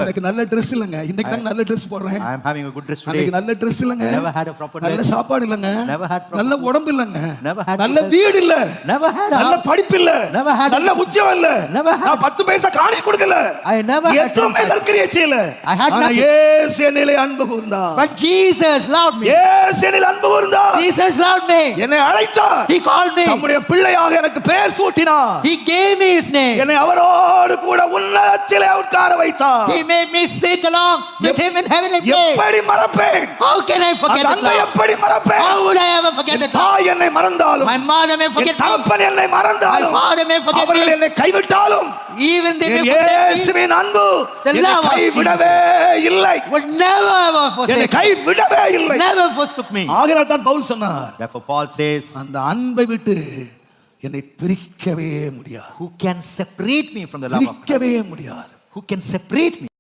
எனக்கு நல்ல Dress இல்லங்க. இன்னைக்கு தான் நல்ல Dress போடுறேன். I am having a good dress today. எனக்கு நல்ல Dress இல்லங்க. Never had a proper நல்ல dress. சாப்பாடு இல்லங்க. Never had proper. நல்ல உடம்பு இல்லங்க. Never had. நல்ல வீடு இல்ல. Never had. நல்ல படிப்பு இல்ல. Never had. நல்ல உத்தியோகம் இல்ல. Never had. நான் 10 பைசா காணி கொடுக்கல. I never had. எதுவுமே நற்கிரியை செய்யல. I had nothing. இயேசு என்னிலே அன்பு கூர்ந்தார். But Jesus loved me. இயேசு என்னில் அன்பு கூர்ந்தார். Jesus loved me. என்னை அழைத்தார். He called me. தம்முடைய பிள்ளையாக எனக்கு பெயர் சூட்டினார். He gave me his name. என்னை அவரோடு கூட உன்னதத்திலே உட்கார வைத்தார். He made me sit along with him in heavenly place. எப்படி மறப்பேன்? How can I forget அந்த that அன்பை love? எப்படி மறப்பேன்? How would I ever forget that love? தாய் என்னை மறந்தாலும், My mother may forget me. தகப்பன் என்னை My மறந்தாலும், father may forget அவர்கள் me. என்னை கைவிட்டாலும், Even they may forget me. இயேசுவின் அன்பு The என்னை love of கைவிடவே இல்லை. Would never ever என்னை forsake me. கைவிடவே இல்லை. Never forsook me. ஆகையால் தான் பவுல் சொன்னார், Therefore Paul says, அந்த அன்பை விட்டு என்னை பிரிக்கவே முடியாது. who can separate me from the love of Christ? பிரிக்கவே முடியாது. Who can separate me?